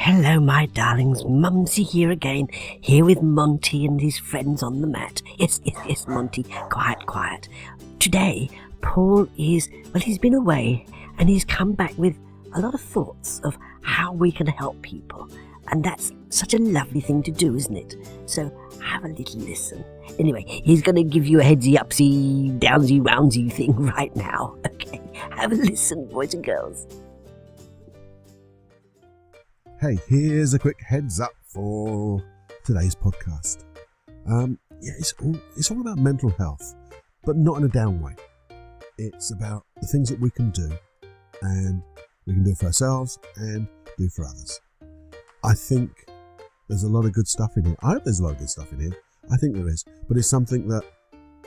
Hello, my darlings. Mumsy here again, here with Monty and his friends on the mat. Yes, Monty. Quiet. Today, Paul he's been away and he's come back with a lot of thoughts of how we can help people. And that's such a lovely thing to do, isn't it? So have a little listen. Anyway, he's going to give you a headsy-upsy, downsy-roundsy thing right now. Okay, have a listen, boys and girls. Hey, here's a quick heads up for today's podcast. It's all about mental health, but not in a down way. It's about the things that we can do, and we can do for ourselves and do for others. I think there's a lot of good stuff in here. I hope there's a lot of good stuff in here. I think there is, but it's something that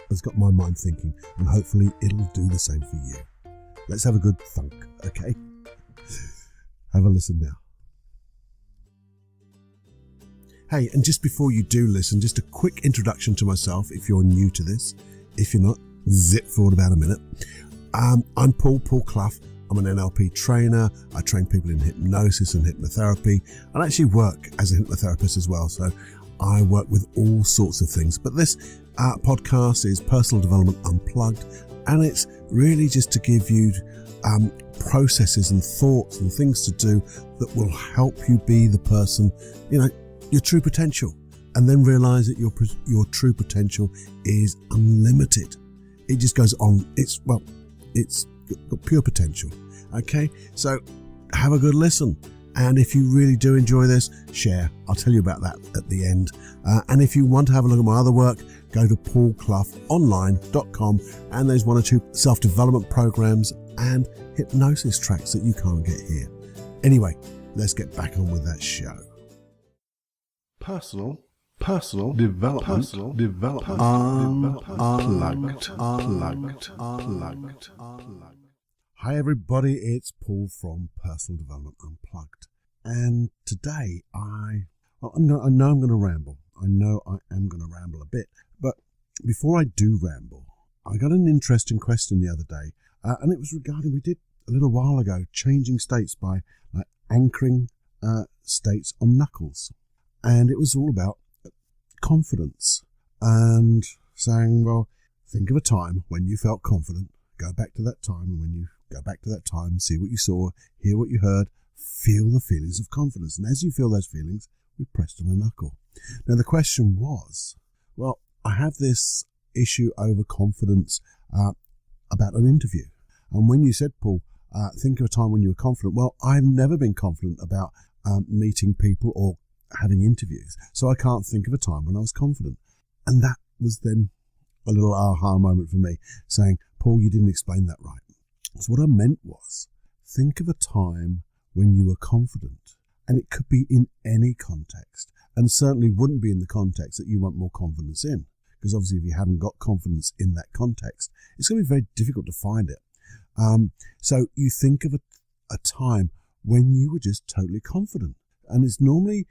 has got my mind thinking, and hopefully it'll do the same for you. Let's have a good thunk, okay? Have a listen now. Hey, and just before you do listen, just a quick introduction to myself if you're new to this. If you're not, zip forward about a minute. I'm Paul Clough. I'm an NLP trainer. I train people in hypnosis and hypnotherapy. I actually work as a hypnotherapist as well, so I work with all sorts of things. But this podcast is Personal Development Unplugged, and it's really just to give you processes and thoughts and things to do that will help you be the person, your true potential, and then realize that your true potential is unlimited. It just goes on. It's got pure potential. Okay, so have a good listen, and if you really do enjoy this, share. I'll tell you about that at the end. And if you want to have a look at my other work, go to paulcloughonline.com, and there's one or two self-development programs and hypnosis tracks that you can't get here. Anyway, let's get back on with that show. Personal development, unplugged. Hi everybody, it's Paul from Personal Development Unplugged, and today I know I'm going to ramble. I know I am going to ramble a bit, but before I do ramble, I got an interesting question the other day, and it was regarding, we did a little while ago, changing states by anchoring states on knuckles. And it was all about confidence and saying, well, think of a time when you felt confident, go back to that time, and when you go back to that time, see what you saw, hear what you heard, feel the feelings of confidence. And as you feel those feelings, we pressed on a knuckle. Now, the question was, well, I have this issue over confidence about an interview. And when you said, Paul, think of a time when you were confident, well, I've never been confident about meeting people or having interviews, so I can't think of a time when I was confident. And that was then a little aha moment for me, saying, Paul, you didn't explain that right. So what I meant was, think of a time when you were confident, and it could be in any context, and certainly wouldn't be in the context that you want more confidence in, because obviously if you haven't got confidence in that context, it's going to be very difficult to find it. So you think of a time when you were just totally confident, and it's normally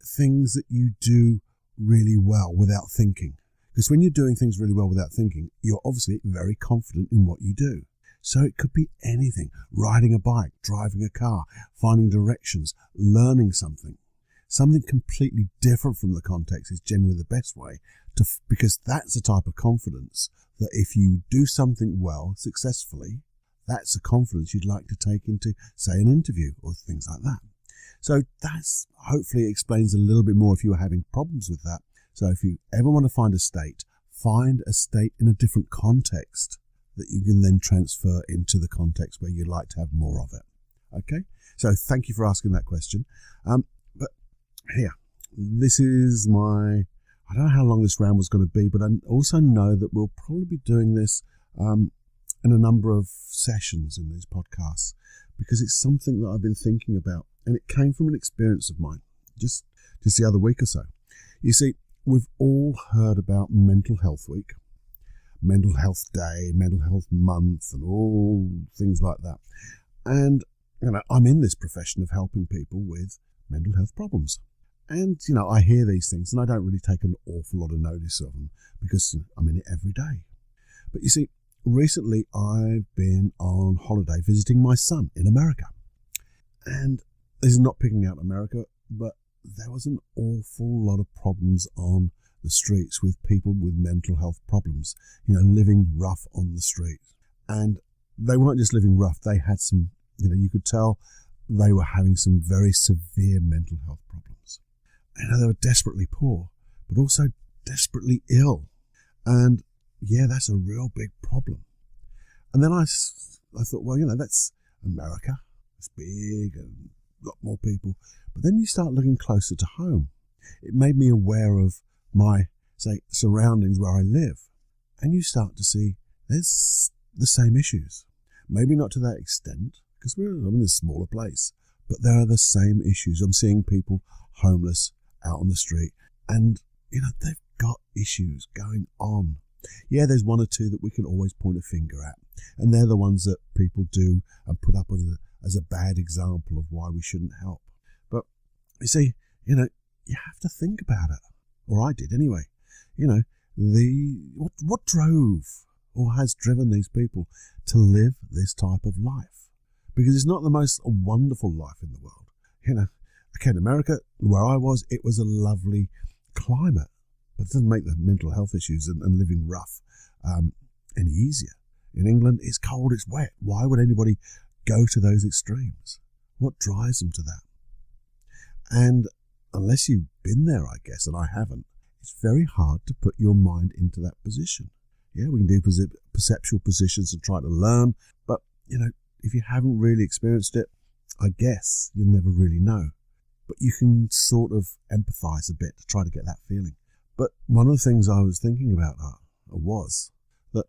things that you do really well without thinking. Because when you're doing things really well without thinking, you're obviously very confident in what you do. So it could be anything: riding a bike, driving a car, finding directions, learning something. Something completely different from the context is generally the best way, because that's the type of confidence that if you do something well, successfully, that's the confidence you'd like to take into, say, an interview or things like that. So that's hopefully explains a little bit more if you are having problems with that. So if you ever want to find a state in a different context that you can then transfer into the context where you'd like to have more of it. Okay? So thank you for asking that question. But here, this is I don't know how long this round was going to be, but I also know that we'll probably be doing this in a number of sessions in these podcasts, because it's something that I've been thinking about. And it came from an experience of mine just the other week or so. You see, we've all heard about Mental Health Week, Mental Health Day, Mental Health Month, and all things like that. And, I'm in this profession of helping people with mental health problems. And, I hear these things and I don't really take an awful lot of notice of them because I'm in it every day. But you see, recently I've been on holiday visiting my son in America. And this is not picking out America, but there was an awful lot of problems on the streets with people with mental health problems, living rough on the street. And they weren't just living rough, they had some, you could tell they were having some very severe mental health problems. They were desperately poor, but also desperately ill. And yeah, that's a real big problem. And then I thought, well, that's America. It's big and a lot more people. But then you start looking closer to home. It made me aware of my, say, surroundings where I live. And you start to see there's the same issues. Maybe not to that extent, because I'm in a smaller place. But there are the same issues. I'm seeing people homeless out on the street. And, they've got issues going on. Yeah, there's one or two that we can always point a finger at. And they're the ones that people do and put up as a bad example of why we shouldn't help. But you see, you have to think about it. Or I did anyway. What drove or has driven these people to live this type of life? Because it's not the most wonderful life in the world. Okay, in America, where I was, it was a lovely climate. But it doesn't make the mental health issues and living rough any easier. In England, it's cold, it's wet. Why would anybody go to those extremes? What drives them to that? And unless you've been there, I guess, and I haven't, it's very hard to put your mind into that position. Yeah, we can do perceptual positions and try to learn, but, if you haven't really experienced it, I guess you'll never really know. But you can sort of empathize a bit to try to get that feeling. But one of the things I was thinking about was that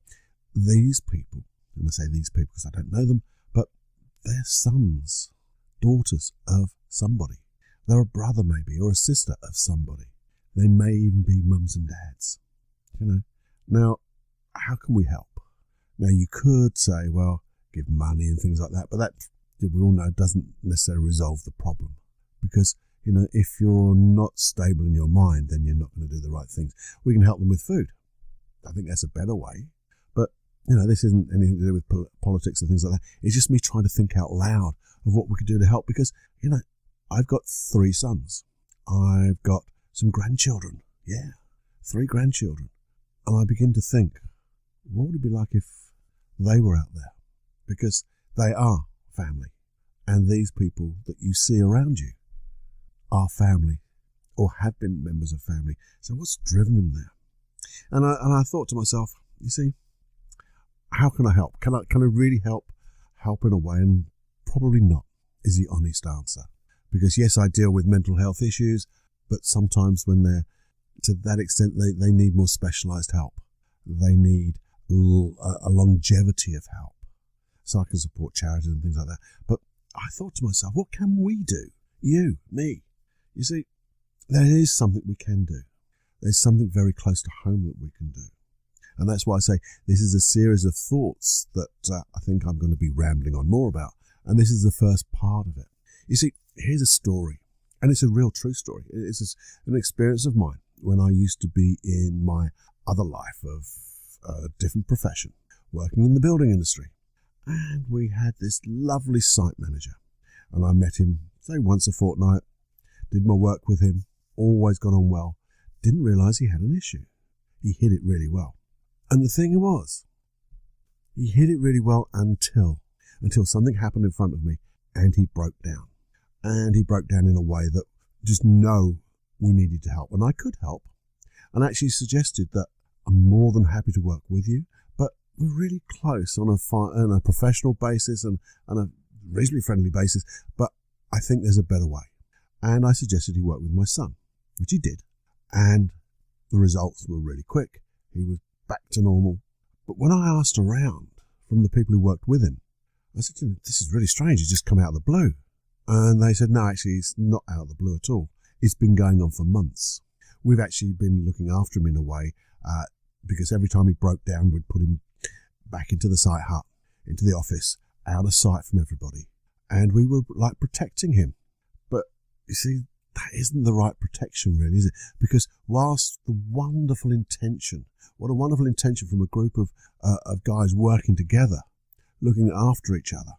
these people, and I say these people because I don't know them, but they're sons, daughters of somebody. They're a brother maybe, or a sister of somebody. They may even be mums and dads. Now, how can we help? Now, you could say, well, give money and things like that, but that, we all know, doesn't necessarily resolve the problem. Because, if you're not stable in your mind, then you're not going to do the right things. We can help them with food. I think that's a better way. But, this isn't anything to do with politics and things like that. It's just me trying to think out loud of what we could do to help. Because, I've got 3 sons. I've got some grandchildren. Yeah, 3 grandchildren. And I begin to think, what would it be like if they were out there? Because they are family. And these people that you see around you are family or have been members of family. So what's driven them there? And I thought to myself, you see, how can I help? Can I really help? Help in a way? And probably not is the honest answer. Because yes, I deal with mental health issues, but sometimes when they're to that extent, they need more specialized help. They need a longevity of help. So I can support charities and things like that. But I thought to myself, what can we do? You, me. You see, there is something we can do. There's something very close to home that we can do. And that's why I say this is a series of thoughts that I think I'm going to be rambling on more about. And this is the first part of it. You see, here's a story. And it's a real true story. It's an experience of mine when I used to be in my other life of a different profession, working in the building industry. And we had this lovely site manager. And I met him, say, once a fortnight, did my work with him, always got on well, didn't realise he had an issue. He hid it really well. And the thing was, he hid it really well until something happened in front of me and he broke down. And he broke down in a way that just know we needed to help. And I could help. And actually suggested that I'm more than happy to work with you, but we're really close on a professional basis and a reasonably friendly basis, but I think there's a better way. And I suggested he work with my son, which he did. And the results were really quick. He was back to normal. But when I asked around from the people who worked with him, I said to them, this is really strange. It's just come out of the blue. And they said, no, actually, it's not out of the blue at all. It's been going on for months. We've actually been looking after him in a way, because every time he broke down, we'd put him back into the site hut, into the office, out of sight from everybody. And we were like protecting him. But you see, that isn't the right protection really, is it? Because whilst the wonderful intention, what a wonderful intention from a group of guys working together, looking after each other,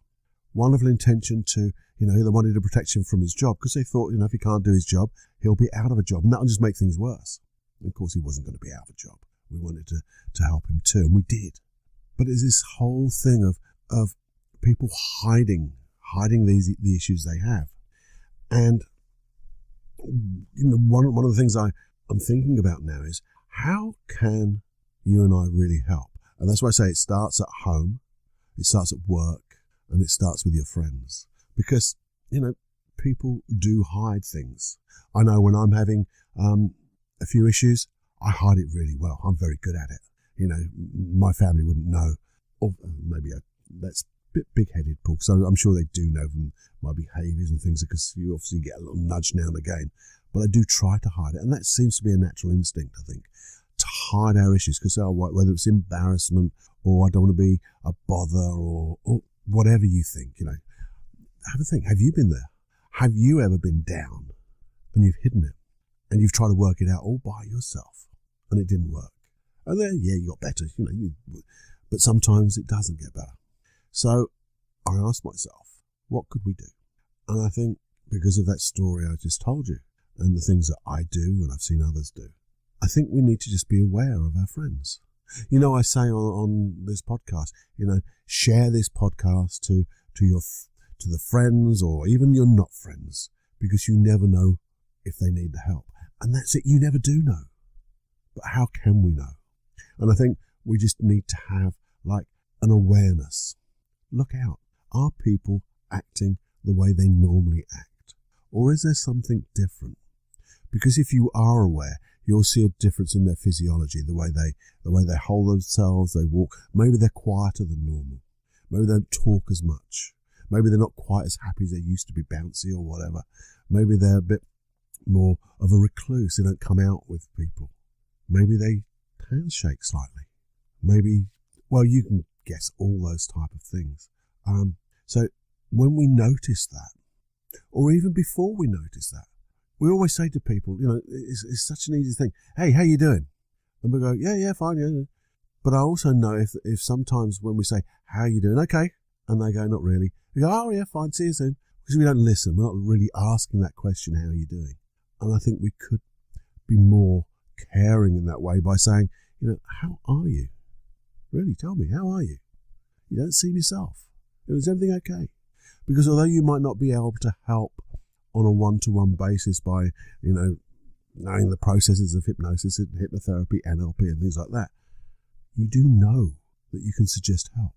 wonderful intention to, they wanted to protect him from his job because they thought, if he can't do his job, he'll be out of a job. And that will just make things worse. And of course, he wasn't going to be out of a job. We wanted to help him too, and we did. But it's this whole thing of people hiding the issues they have. And one of the things I'm thinking about now is, how can you and I really help? And that's why I say it starts at home, it starts at work, and it starts with your friends. Because, people do hide things. I know when I'm having a few issues, I hide it really well. I'm very good at it. My family wouldn't know. Or maybe that's a bit big-headed, Paul. So I'm sure they do know from my behaviours and things, because you obviously get a little nudge now and again. But I do try to hide it. And that seems to be a natural instinct, I think, to hide our issues. Because whether it's embarrassment, or I don't want to be a bother, or whatever you think, have a think. Have you been there? Have you ever been down and you've hidden it? And you've tried to work it out all by yourself, and it didn't work. And then, you got better, but sometimes it doesn't get better. So I asked myself, what could we do? And I think because of that story I just told you, and the things that I do and I've seen others do, I think we need to just be aware of our friends. I say on this podcast, share this podcast to the friends, or even your not friends, because you never know if they need the help. And that's it. You never do know. But how can we know? And I think we just need to have an awareness. Look out. Are people acting the way they normally act? Or is there something different? Because if you are aware, you'll see a difference in their physiology, the way they hold themselves, they walk. Maybe they're quieter than normal. Maybe they don't talk as much. Maybe they're not quite as happy as they used to be, bouncy or whatever. Maybe they're a bit more of a recluse. They don't come out with people. Maybe they handshake slightly. Maybe, you can guess all those type of things. So when we notice that, or even before we notice that, we always say to people, it's such an easy thing. Hey, how you doing? And we go, yeah, fine, yeah. But I also know if sometimes when we say, how you doing? Okay. And they go, not really. We go, oh yeah, fine, see you soon. Because we don't listen. We're not really asking that question, how are you doing? And I think we could be more caring in that way by saying, how are you? Really, tell me, how are you? You don't seem yourself. Is everything okay? Because although you might not be able to help on a one-to-one basis by, knowing the processes of hypnosis and hypnotherapy, NLP and things like that, you do know that you can suggest help.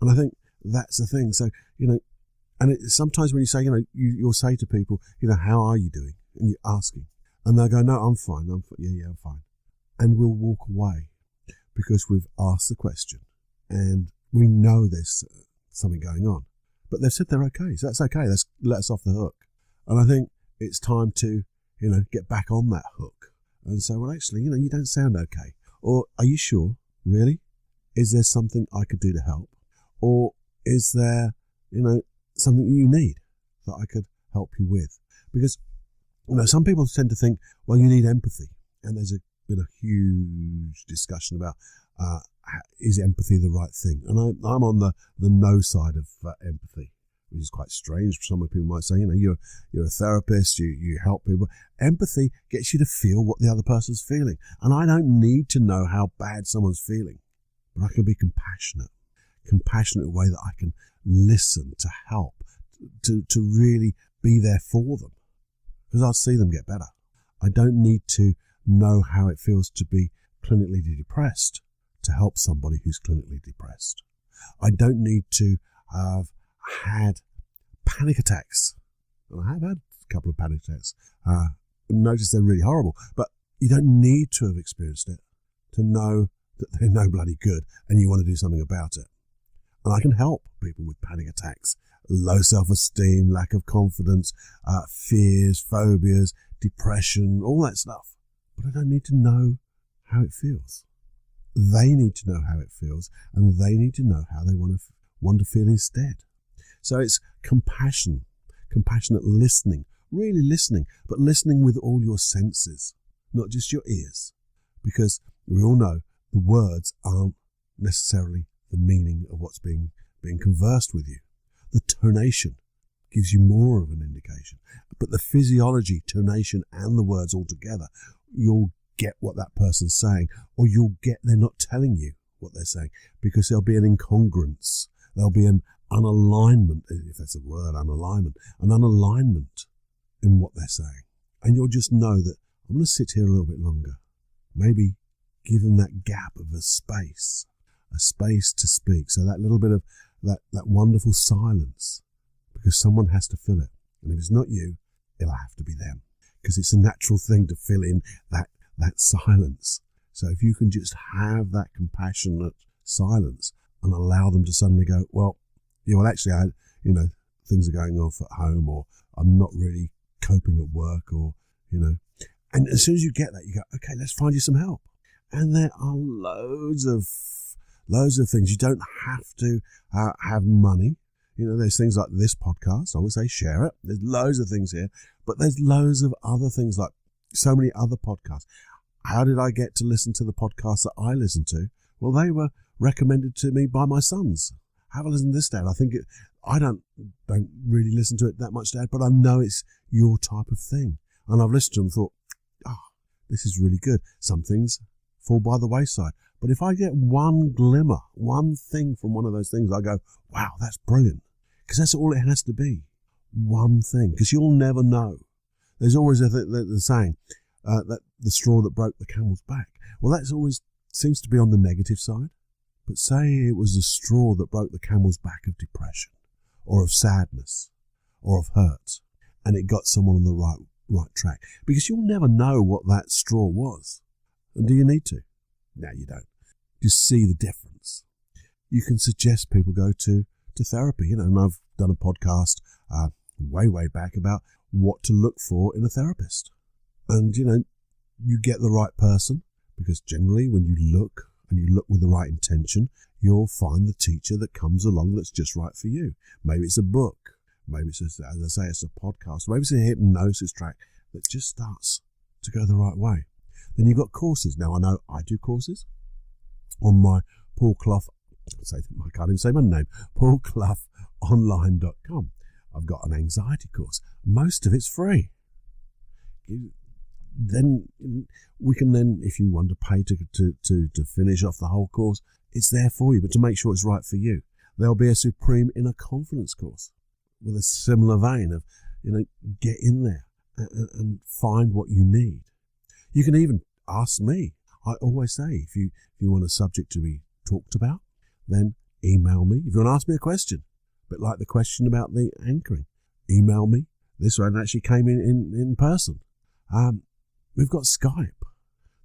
And I think that's the thing. So, and sometimes when you say, you'll say to people, how are you doing? And you're asking. And they'll go, no, I'm fine. I'm fine. And we'll walk away because we've asked the question and we know there's something going on. But they've said they're okay. So that's okay. Let us off the hook. And I think it's time to, get back on that hook and say, well, actually, you don't sound okay. Or are you sure? Really? Is there something I could do to help? Or is there, something you need that I could help you with? Because, some people tend to think, well, you need empathy. And there's been a huge discussion about, is empathy the right thing? And I'm on the no side of empathy, which is quite strange. Some people might say, you're a therapist, you help people. Empathy gets you to feel what the other person's feeling. And I don't need to know how bad someone's feeling, but I can be compassionate in a way that I can listen to help, to really be there for them, because I'll see them get better. I don't need to know how it feels to be clinically depressed to help somebody who's clinically depressed. I don't need to have had panic attacks. And I have had a couple of panic attacks. Notice they're really horrible, but you don't need to have experienced it to know that they're no bloody good and you want to do something about it. And I can help people with panic attacks, low self-esteem, lack of confidence, fears, phobias, depression, all that stuff. But I don't need to know how it feels. They need to know how it feels, and they need to know how they want to feel instead. So it's compassionate listening, really listening, but listening with all your senses, not just your ears. Because we all know the words aren't necessarily the meaning of what's being conversed with you. The tonation gives you more of an indication. But the physiology, tonation, and the words all together, you'll get what that person's saying, or you'll get they're not telling you what they're saying, because there'll be an incongruence. There'll be an unalignment, if that's a word, an unalignment in what they're saying. And you'll just know that I'm going to sit here a little bit longer. Maybe give them that gap of a space to speak. So that little bit of that wonderful silence, because someone has to fill it. And if it's not you, it'll have to be them, because it's a natural thing to fill in that silence. So if you can just have that compassionate silence and allow them to suddenly go, well, actually, things are going off at home, or I'm not really coping at work, or, and as soon as you get that, you go, okay, let's find you some help. And there are loads of things. You don't have to have money. There's things like this podcast. I always say share it. There's loads of things here, but there's loads of other things, like so many other podcasts. How did I get to listen to the podcasts that I listen to? Well, they were recommended to me by my sons. Have a listen to this, Dad. I don't really listen to it that much, Dad, but I know it's your type of thing. And I've listened to them and thought, this is really good. Some things fall by the wayside. But if I get one glimmer, one thing from one of those things, I go, wow, that's brilliant. Because that's all it has to be. One thing. Because you'll never know. There's always the saying, that the straw that broke the camel's back. Well, that's always seems to be on the negative side. But say it was the straw that broke the camel's back of depression, or of sadness, or of hurt, and it got someone on the right track. Because you'll never know what that straw was. And do you need to? No, you don't. Just see the difference. You can suggest people go to therapy, and I've done a podcast way back about what to look for in a therapist. And, you get the right person, because generally when you look, and you look with the right intention, you'll find the teacher that comes along that's just right for you. Maybe it's a book. Maybe it's, as I say, it's a podcast. Maybe it's a hypnosis track that just starts to go the right way. Then you've got courses. Now, I know I do courses on my Paul Clough, I can't even say my name, paulcloughonline.com. I've got an anxiety course. Most of it's free. Then we can if you want to pay to finish off the whole course, it's there for you, but to make sure it's right for you. There'll be a Supreme Inner Confidence course with a similar vein of, get in there and find what you need. You can even ask me. I always say, if you want a subject to be talked about, then email me. If you want to ask me a question, a bit like the question about the anchoring, email me. This one actually came in person. We've got Skype.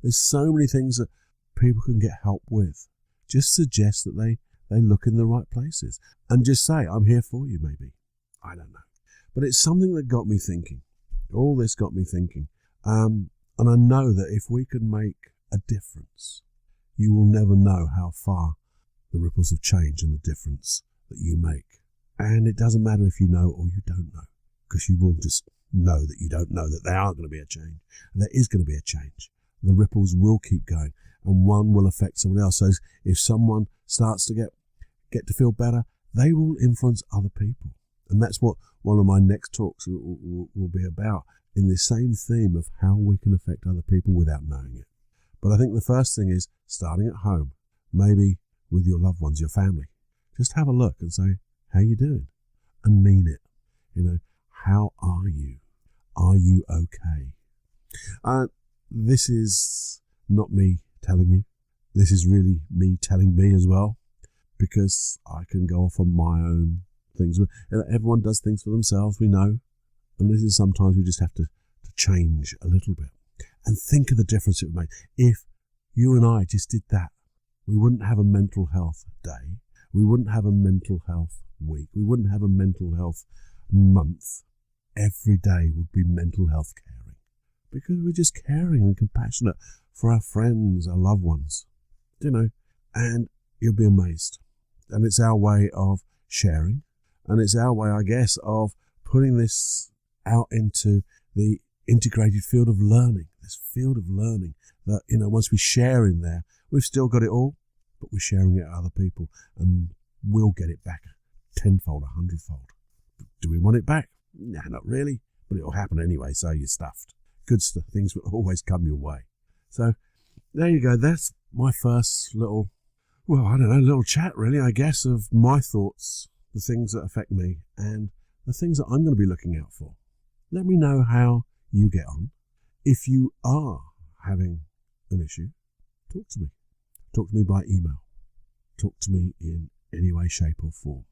There's so many things that people can get help with. Just suggest that they look in the right places, and just say, I'm here for you, maybe. I don't know. But it's something that got me thinking. All this got me thinking. And I know that if we can make a difference, you will never know how far the ripples of change and the difference that you make. And it doesn't matter if you know or you don't know, because you will just know that you don't know that there are going to be a change. And there is going to be a change. The ripples will keep going, and one will affect someone else. So if someone starts to get to feel better, they will influence other people. And that's what one of my next talks will be about, in the same theme of how we can affect other people without knowing it. But I think the first thing is starting at home, maybe with your loved ones, your family. Just have a look and say, how you doing? And mean it. How are you? Are you okay? This is not me telling you. This is really me telling me as well, because I can go off on my own things. Everyone does things for themselves, we know. And this is sometimes we just have to change a little bit and think of the difference it would make. If you and I just did that, we wouldn't have a mental health day. We wouldn't have a mental health week. We wouldn't have a mental health month. Every day would be mental health caring, because we're just caring and compassionate for our friends, our loved ones, and you'll be amazed. And it's our way of sharing, and it's our way, I guess, of putting this out into the integrated field of learning, this field of learning that, once we share in there, we've still got it all, but we're sharing it with other people, and we'll get it back tenfold, 100-fold. Do we want it back? Nah, not really, but it'll happen anyway, so you're stuffed. Good stuff, things will always come your way. So there you go. That's my first little chat really, I guess, of my thoughts, the things that affect me and the things that I'm going to be looking out for. Let me know how you get on. If you are having an issue, talk to me. Talk to me by email. Talk to me in any way, shape or form.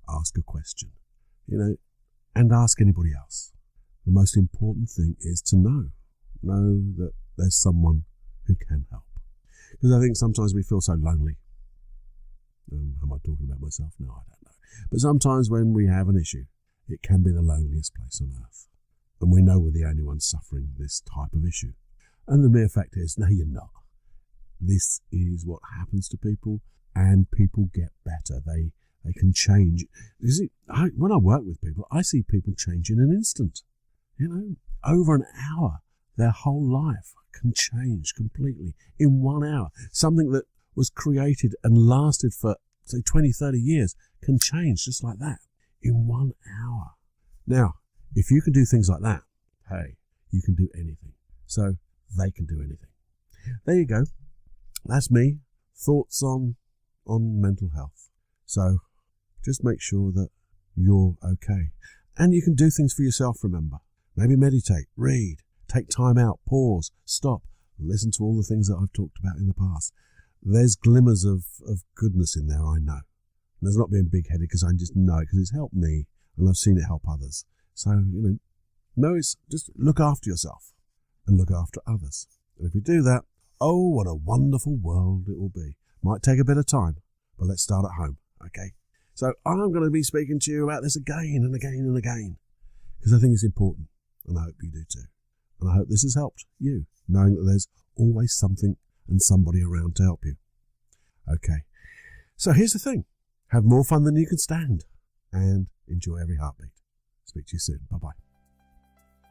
Ask a question, and ask anybody else. The most important thing is to know that there's someone who can help. Because I think sometimes we feel so lonely. Am I talking about myself? No, I don't know. But sometimes when we have an issue, it can be the loneliest place on earth. And we know we're the only ones suffering this type of issue. And the mere fact is, no, you're not. This is what happens to people, and people get better. They can change. You see, when I work with people, I see people change in an instant. Over an hour, their whole life can change completely in 1 hour. Something that was created and lasted for, say, 20, 30 years can change just like that in 1 hour. Now, if you can do things like that, hey, you can do anything. So they can do anything. There you go. That's me. Thoughts on mental health. So just make sure that you're okay. And you can do things for yourself, remember. Maybe meditate, read, take time out, pause, stop, listen to all the things that I've talked about in the past. There's glimmers of goodness in there, I know. And there's not being big-headed because I just know it because it's helped me and I've seen it help others. So, it's just look after yourself and look after others. And if we do that, oh, what a wonderful world it will be. Might take a bit of time, but let's start at home, okay? So I'm going to be speaking to you about this again and again and again because I think it's important, and I hope you do too. And I hope this has helped you, knowing that there's always something and somebody around to help you. Okay, so here's the thing. Have more fun than you can stand and enjoy every heartbeat. Speak to you soon. Bye-bye.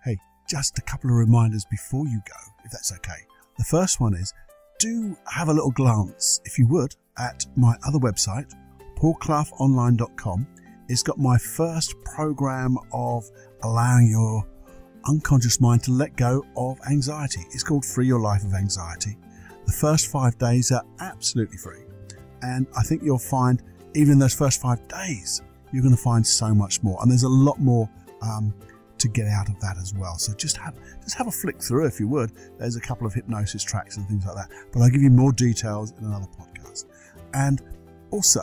Hey, just a couple of reminders before you go, if that's okay. The first one is, do have a little glance, if you would, at my other website, paulcloughonline.com. It's got my first program of allowing your unconscious mind to let go of anxiety. It's called Free Your Life of Anxiety. The first 5 days are absolutely free. And I think you'll find, even in those first 5 days, you're going to find so much more. And there's a lot more to get out of that as well. So just have a flick through if you would. There's a couple of hypnosis tracks and things like that. But I'll give you more details in another podcast. And also,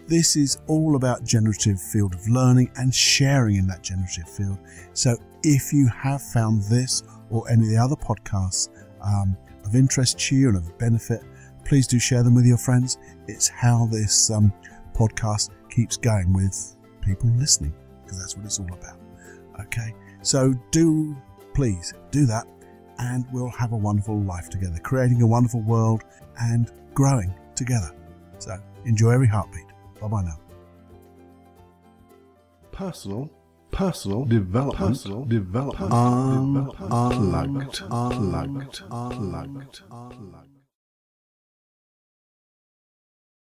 this is all about generative field of learning and sharing in that generative field. So if you have found this or any of the other podcasts of interest to you and of benefit, please do share them with your friends. It's how this podcast keeps going with people listening, because that's what it's all about. Okay, so please do that, and we'll have a wonderful life together, creating a wonderful world and growing together. So enjoy every heartbeat. Bye-bye now. Personal development, unplugged.